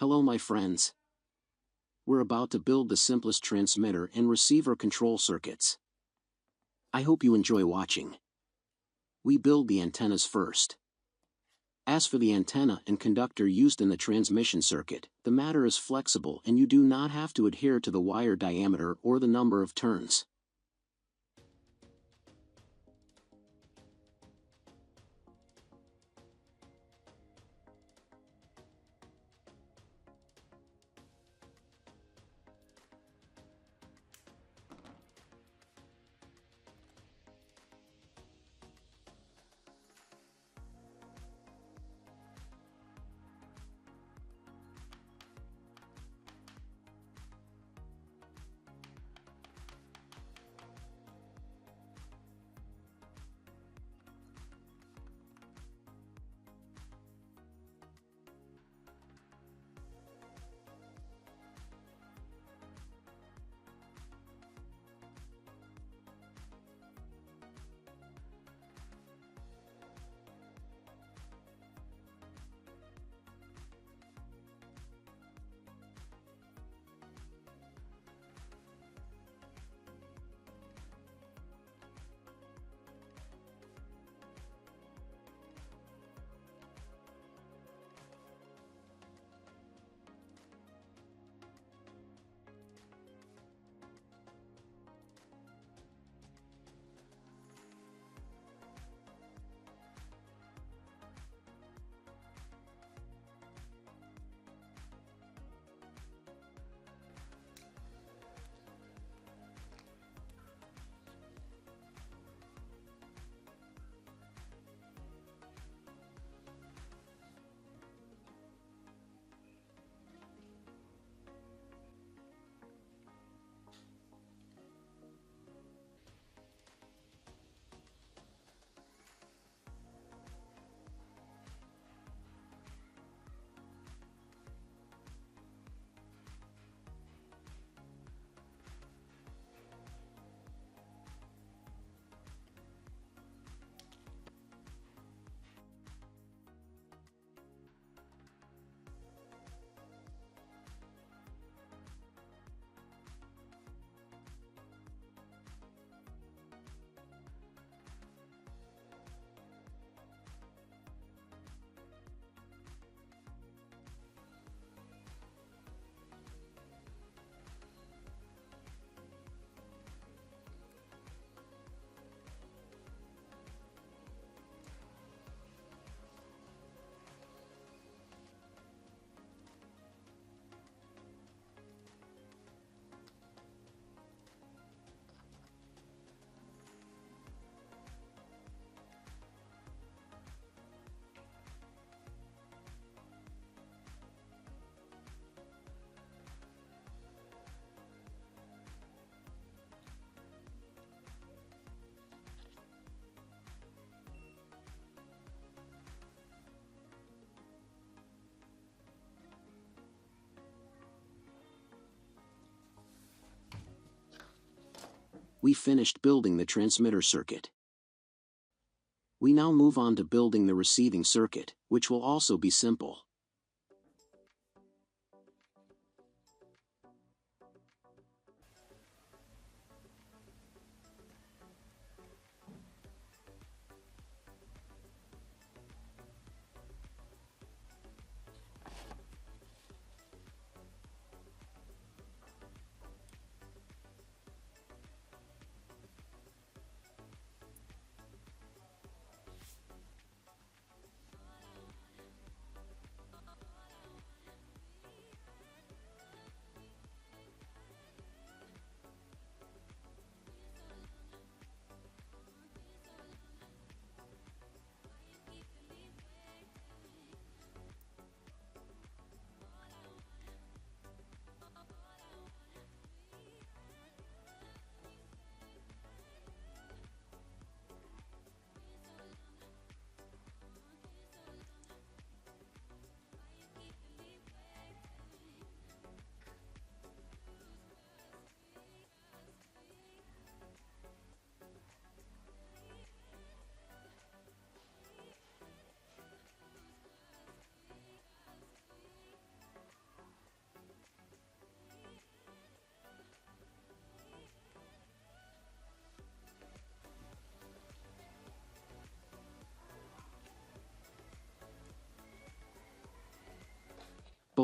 Hello my friends. We're about to build the simplest transmitter and receiver control circuits. I hope you enjoy watching. We build the antennas first. As for the antenna and conductor used in the transmission circuit, the matter is flexible and you do not have to adhere to the wire diameter or the number of turns. We finished building the transmitter circuit. We now move on to building the receiving circuit, which will also be simple.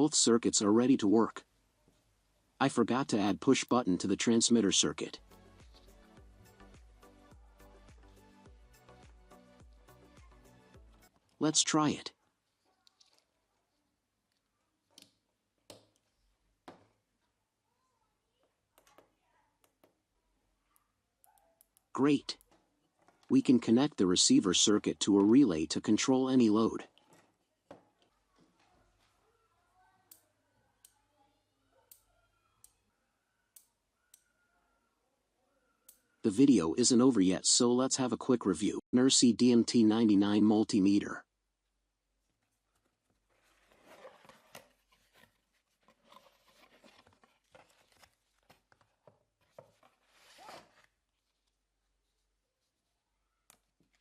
Both circuits are ready to work. I forgot to add push button to the transmitter circuit. Let's try it. Great! We can connect the receiver circuit to a relay to control any load. The video isn't over yet, so let's have a quick review. NERSI DMT99 multimeter.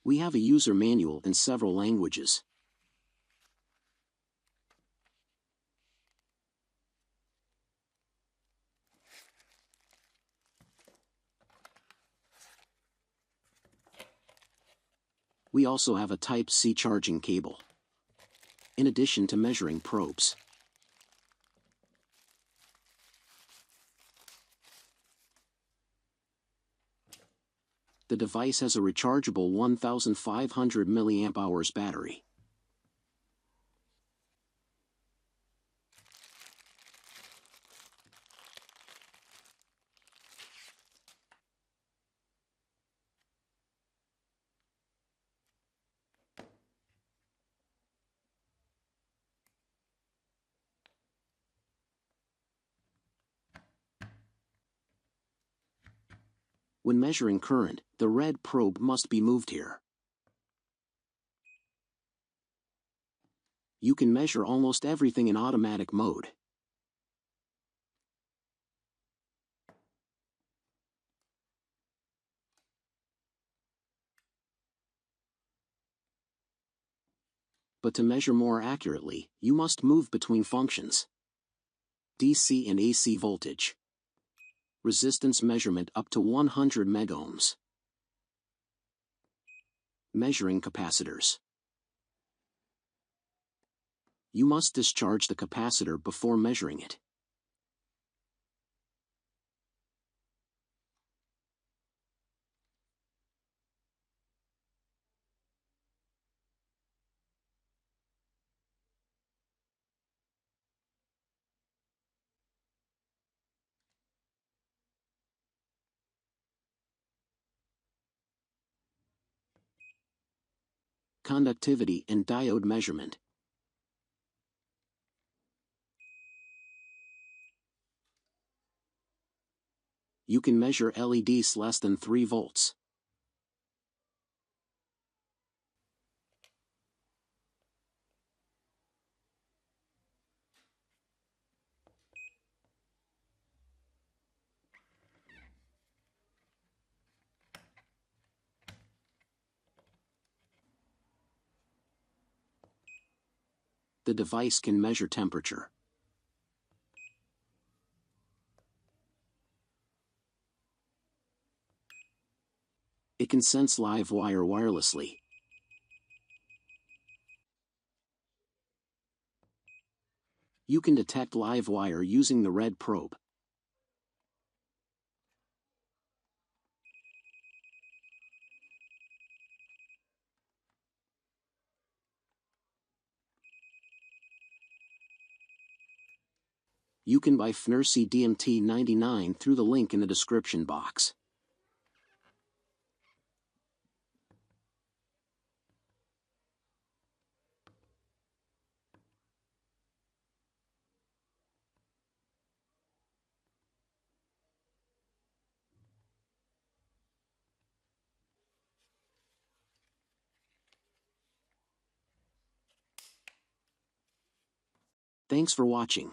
We have a user manual in several languages. We also have a Type-C charging cable, in addition to measuring probes. The device has a rechargeable 1500 mAh battery. When measuring current, the red probe must be moved here. You can measure almost everything in automatic mode. But to measure more accurately, you must move between functions. DC and AC voltage. Resistance measurement up to 100 megohms. Measuring capacitors. You must discharge the capacitor before measuring it. Conductivity and diode measurement. You can measure LEDs less than 3 volts. The device can measure temperature. It can sense live wire wirelessly. You can detect live wire using the red probe. You can buy FNERSI DMT99 through the link in the description box. Thanks for watching.